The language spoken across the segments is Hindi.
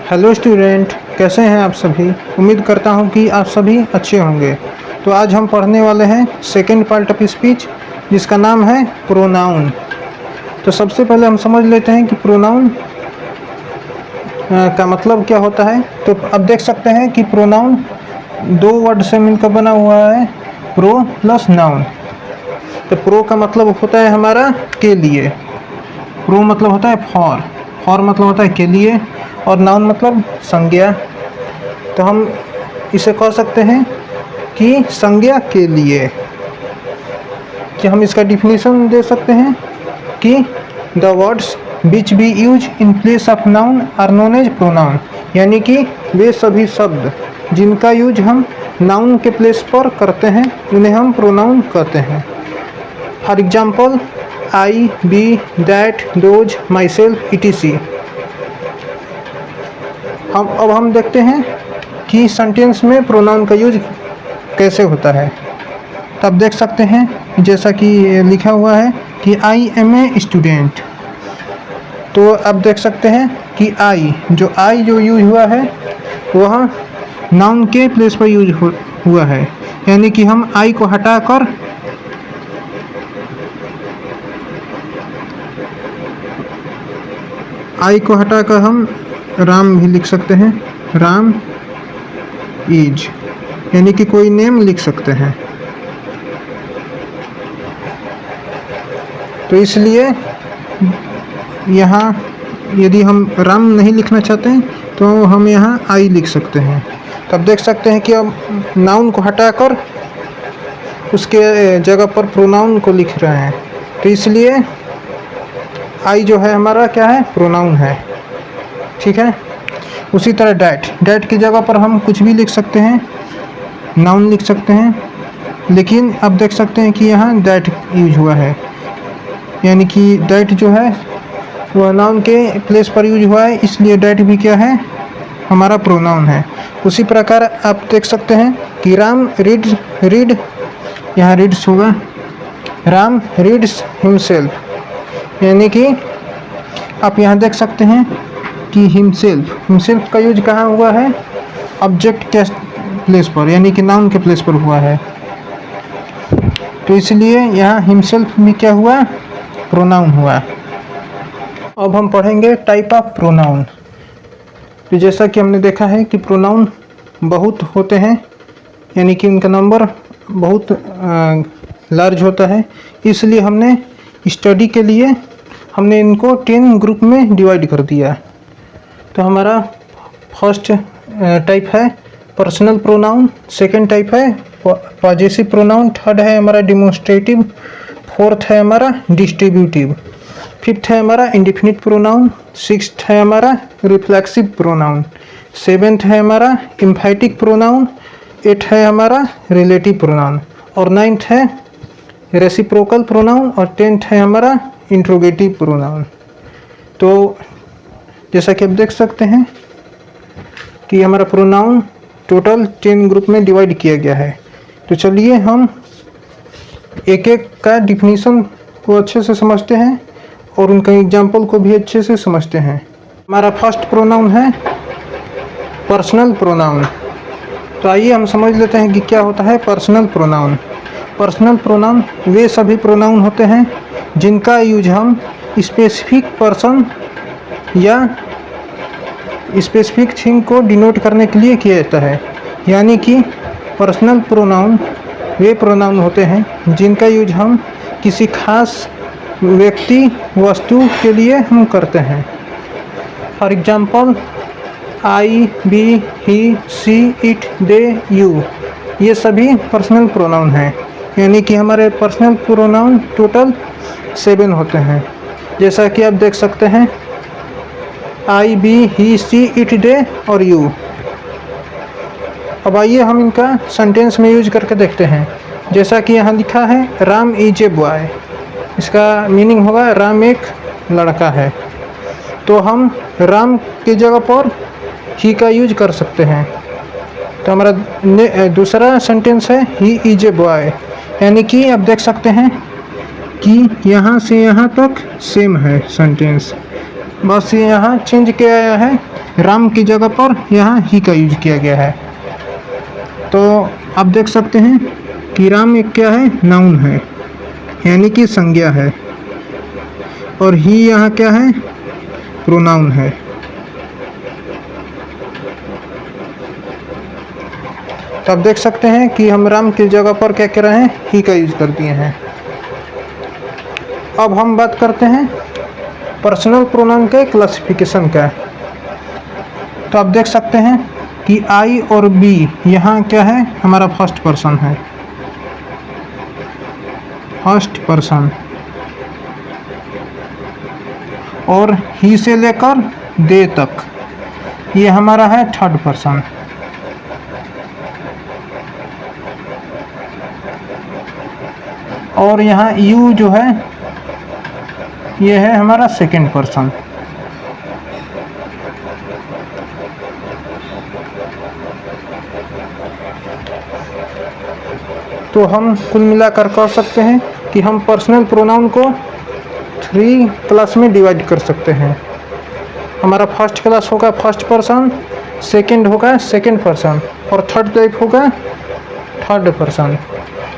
हेलो स्टूडेंट, कैसे हैं आप सभी। उम्मीद करता हूं कि आप सभी अच्छे होंगे। तो आज हम पढ़ने वाले हैं सेकेंड पार्ट ऑफ स्पीच, जिसका नाम है प्रोनाउन। तो सबसे पहले हम समझ लेते हैं कि प्रोनाउन का मतलब क्या होता है। तो अब देख सकते हैं कि प्रोनाउन दो वर्ड से मिलकर बना हुआ है, प्रो प्लस नाउन। तो प्रो का मतलब होता है हमारा के लिए, प्रो मतलब होता है फॉर मतलब होता है के लिए, और नाउन मतलब संज्ञा। तो हम इसे कह सकते हैं कि संज्ञा के लिए। कि हम इसका डिफिनीशन दे सकते हैं कि the words which be use in place of noun are known as pronoun. यानी कि वे सभी शब्द जिनका यूज हम नाउन के प्लेस पर करते हैं उन्हें हम प्रोनाउन कहते हैं। For example I, we, that, those, myself, etc। अब हम देखते हैं कि सेंटेंस में प्रोनाउन का यूज कैसे होता है। तब देख सकते हैं जैसा कि लिखा हुआ है कि आई एम ए स्टूडेंट। तो अब देख सकते हैं कि आई जो यूज हुआ है वह नाउन के प्लेस पर यूज हुआ है। यानी कि हम आई को हटाकर हम राम भी लिख सकते हैं, राम इज, यानी कि कोई नेम लिख सकते हैं। तो इसलिए यहाँ यदि हम राम नहीं लिखना चाहते हैं तो हम यहाँ आई लिख सकते हैं। तब देख सकते हैं कि अब नाउन को हटाकर उसके जगह पर प्रोनाउन को लिख रहे हैं। तो इसलिए आई जो है हमारा क्या है, प्रोनाउन है। ठीक है। उसी तरह डैट की जगह पर हम कुछ भी लिख सकते हैं, नाउन लिख सकते हैं। लेकिन अब देख सकते हैं कि यहाँ दैट यूज हुआ है, यानी कि डैट जो है वह नाउन के प्लेस पर यूज हुआ है, इसलिए डैट भी क्या है, हमारा प्रोनाउन है। उसी प्रकार आप देख सकते हैं कि राम रीड, यहाँ रीड्स होगा, राम रीड्स हिमसेल्फ। यानी कि आप यहाँ देख सकते हैं कि हिमसेल्फ का यूज कहाँ हुआ है, ऑब्जेक्ट के प्लेस पर, यानी कि नाउन के प्लेस पर हुआ है। तो इसलिए यहाँ हिमसेल्फ भी क्या हुआ, प्रोनाउन हुआ। अब हम पढ़ेंगे टाइप ऑफ प्रोनाउन। तो जैसा कि हमने देखा है कि प्रोनाउन बहुत होते हैं, यानी कि उनका नंबर बहुत लार्ज होता है। इसलिए हमने स्टडी के लिए हमने इनको 10 ग्रुप में डिवाइड कर दिया। तो हमारा फर्स्ट टाइप है पर्सनल प्रोनाउन, सेकंड टाइप है पॉजेसिव प्रोनाउन, थर्ड है हमारा डिमोन्स्ट्रेटिव, फोर्थ है हमारा डिस्ट्रीब्यूटिव, फिफ्थ है हमारा इंडेफिनिट प्रोनाउन, सिक्स्थ है हमारा रिफ्लेक्सिव प्रोनाउन, सेवेंथ है हमारा एम्फैटिक प्रोनाउन, एट्थ है हमारा रिलेटिव प्रोनाउन, और नाइन्थ है रेसिप्रोकल प्रोनाउन, और 10th है हमारा इंट्रोगेटिव प्रोनाउन। तो जैसा कि आप देख सकते हैं कि हमारा प्रोनाउन टोटल 10 ग्रुप में डिवाइड किया गया है। तो चलिए हम एक एक का डिफिनीशन को अच्छे से समझते हैं और उनका एग्जाम्पल को भी अच्छे से समझते हैं। हमारा फर्स्ट प्रोनाउन है पर्सनल प्रोनाउन। तो आइए हम समझ लेते हैं कि क्या होता है पर्सनल प्रोनाउन। पर्सनल प्रोनाउन वे सभी प्रोनाउन होते हैं जिनका यूज हम स्पेसिफिक पर्सन या स्पेसिफिक थिंग को डिनोट करने के लिए किया जाता है। यानी कि पर्सनल प्रोनाउन वे प्रोनाउन होते हैं जिनका यूज हम किसी खास व्यक्ति वस्तु के लिए हम करते हैं। For example I, we, he, she, it, they, you, ये सभी पर्सनल प्रोनाउन हैं। यानी कि हमारे पर्सनल प्रोनाउन टोटल 7 होते हैं। जैसा कि आप देख सकते हैं आई, बी, ही, सी, इट, दे और यू। अब आइए हम इनका सेंटेंस में यूज करके देखते हैं। जैसा कि यहाँ लिखा है राम इज ए बॉय, इसका मीनिंग होगा राम एक लड़का है। तो हम राम की जगह पर ही का यूज कर सकते हैं। तो हमारा दूसरा सेंटेंस है ही इज ए बॉय, यानी कि आप देख सकते हैं कि यहाँ से यहाँ तक सेम है सेंटेंस। बस ये यहाँ चेंज किया गया है, राम की जगह पर यहाँ ही का यूज किया गया है। तो आप देख सकते हैं कि राम एक क्या है, नाउन है, यानी कि संज्ञा है, और ही यहाँ क्या है, प्रोनाउन है। तो आप देख सकते हैं कि हम राम की जगह पर क्या कर रहे हैं, ही का यूज कर दिए हैं। अब हम बात करते हैं पर्सनल प्रोनाउन के क्लासिफिकेशन का। तो आप देख सकते हैं कि आई और बी यहाँ क्या है, हमारा फर्स्ट पर्सन है, फर्स्ट पर्सन, और ही से लेकर दे तक ये हमारा है थर्ड पर्सन। और यहाँ यू जो है ये है हमारा सेकंड पर्सन। तो हम कुल मिलाकर कह सकते हैं कि हम पर्सनल प्रोनाउन को 3 क्लास में डिवाइड कर सकते हैं। हमारा फर्स्ट क्लास होगा फर्स्ट पर्सन, सेकंड होगा सेकंड पर्सन, और थर्ड टाइप होगा थर्ड पर्सन।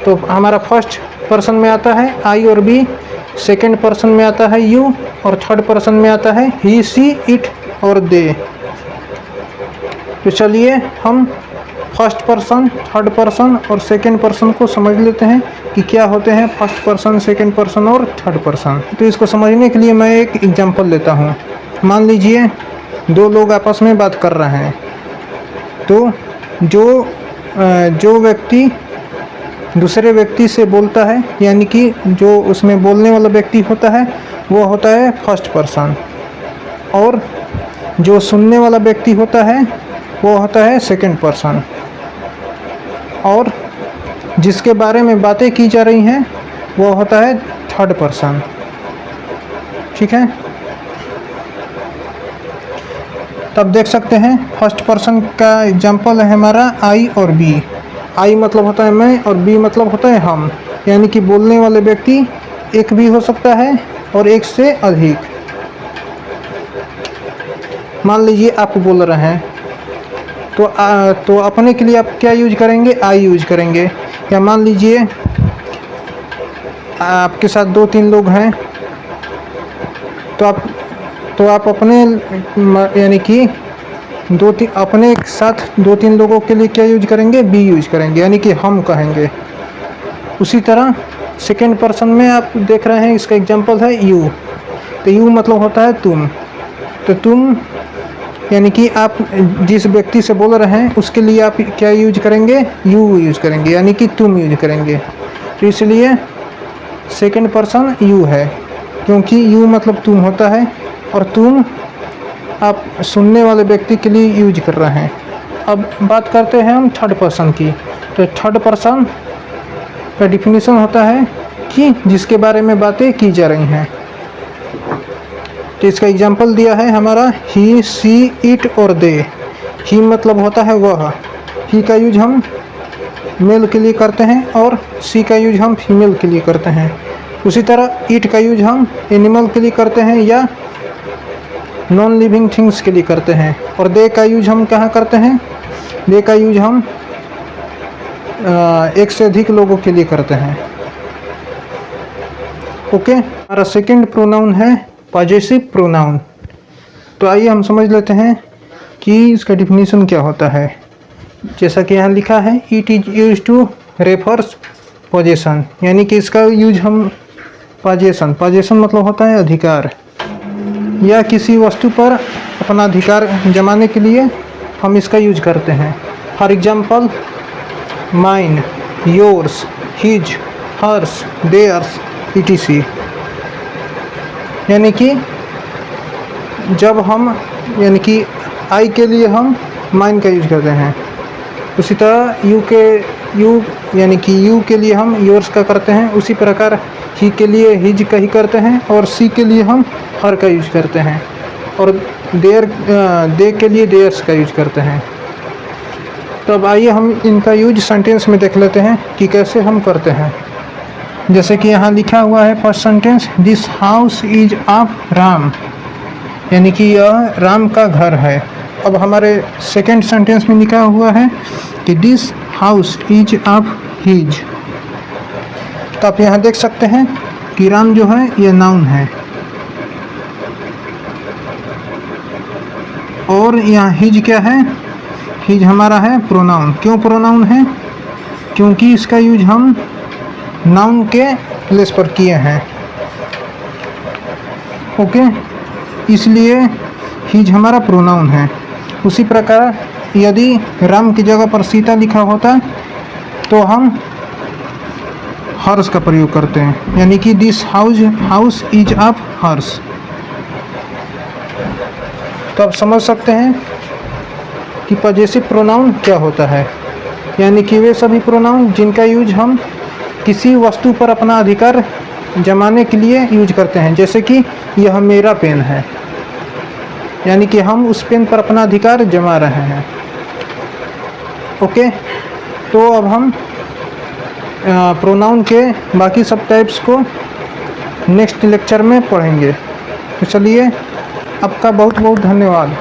तो हमारा फर्स्ट पर्सन में आता है आई और बी, सेकंड पर्सन में आता है यू, और थर्ड पर्सन में आता है ही, सी, इट और दे। तो चलिए हम फर्स्ट पर्सन, थर्ड पर्सन और सेकंड पर्सन को समझ लेते हैं कि क्या होते हैं फर्स्ट पर्सन, सेकंड पर्सन और थर्ड पर्सन। तो इसको समझने के लिए मैं एक एग्जांपल लेता हूँ। मान लीजिए 2 लोग आपस में बात कर रहे हैं। तो जो व्यक्ति दूसरे व्यक्ति से बोलता है, यानी कि जो उसमें बोलने वाला व्यक्ति होता है वो होता है फर्स्ट पर्सन, और जो सुनने वाला व्यक्ति होता है वो होता है सेकंड पर्सन, और जिसके बारे में बातें की जा रही हैं वो होता है थर्ड पर्सन। ठीक है, तब देख सकते हैं फर्स्ट पर्सन का एग्जांपल है हमारा आई और बी। आई मतलब होता है मैं, और बी मतलब होता है हम, यानी कि बोलने वाले व्यक्ति एक भी हो सकता है और एक से अधिक। मान लीजिए आप बोल रहे हैं तो अपने के लिए आप क्या यूज करेंगे, आई यूज करेंगे। या मान लीजिए आपके साथ 2-3 लोग हैं, तो आप अपने यानी कि अपने साथ 2-3 लोगों के लिए क्या यूज करेंगे, बी यूज करेंगे, यानी कि हम कहेंगे। उसी तरह सेकंड पर्सन में आप देख रहे हैं, इसका एग्जांपल है यू। तो यू मतलब होता है तुम। तो तुम यानी कि आप जिस व्यक्ति से बोल रहे हैं उसके लिए आप क्या यूज करेंगे, यू यूज करेंगे, यानी कि तुम यूज करेंगे। तो इसलिए सेकंड पर्सन यू है, क्योंकि यू मतलब तुम होता है, और तुम आप सुनने वाले व्यक्ति के लिए यूज कर रहे हैं। अब बात करते हैं हम थर्ड पर्सन की। तो थर्ड पर्सन का डिफिनीशन होता है कि जिसके बारे में बातें की जा रही हैं। तो इसका एग्जांपल दिया है हमारा ही, सी, इट और दे। ही मतलब होता है वह, ही का यूज हम मेल के लिए करते हैं, और सी का यूज हम फीमेल के लिए करते हैं। उसी तरह इट का यूज हम एनिमल के लिए करते हैं या नॉन लिविंग थिंग्स के लिए करते हैं। और दे का यूज हम कहाँ करते हैं, दे का यूज हम एक से अधिक लोगों के लिए करते हैं। ओके, हमारा सेकंड प्रोनाउन है पॉजेसिव प्रोनाउन। तो आइए हम समझ लेते हैं कि इसका डिफिनीशन क्या होता है। जैसा कि यहाँ लिखा है, it is use to refers possession, यानी कि इसका यूज हम पोजेशन मतलब होता है अधिकार, या किसी वस्तु पर अपना अधिकार जमाने के लिए हम इसका यूज करते हैं। For example mine, yours, his, hers, theirs, etc। यानी कि जब हम यानी कि आई के लिए हम माइन का यूज करते हैं, उसी तरह यू यानी कि यू के लिए हम योर्स का करते हैं। उसी प्रकार ही के लिए हिज का ही करते हैं, और सी के लिए हम हर का यूज करते हैं, और दे के लिए देयर्स का यूज करते हैं। तो अब आइए हम इनका यूज सेंटेंस में देख लेते हैं कि कैसे हम करते हैं। जैसे कि यहाँ लिखा हुआ है first sentence, this house is of Ram. यानी कि यह राम का घर है। अब हमारे सेकंड सेंटेंस में लिखा हुआ है कि this house is of his. तो आप यहाँ देख सकते हैं कि राम जो है ये नाउन है और यहाँ हिज क्या है, हिज हमारा है प्रोनाउन। क्यों प्रोनाउन है? क्योंकि इसका यूज हम नाउन के प्लेस पर किए हैं। ओके, इसलिए हिज हमारा प्रोनाउन है। उसी प्रकार यदि राम की जगह पर सीता लिखा होता तो हम हर्ष का प्रयोग करते हैं, यानी कि दिस हाउस इज ऑफ हर्ष। तो आप समझ सकते हैं कि पजेसिव प्रोनाउन क्या होता है, यानी कि वे सभी प्रोनाउन जिनका यूज हम किसी वस्तु पर अपना अधिकार जमाने के लिए यूज करते हैं। जैसे कि यह मेरा पेन है, यानी कि हम उस पेन पर अपना अधिकार जमा रहे हैं। ओके, तो अब हम प्रोनाउन के बाकी सब टाइप्स को नेक्स्ट लेक्चर में पढ़ेंगे। तो चलिए, आपका बहुत बहुत धन्यवाद।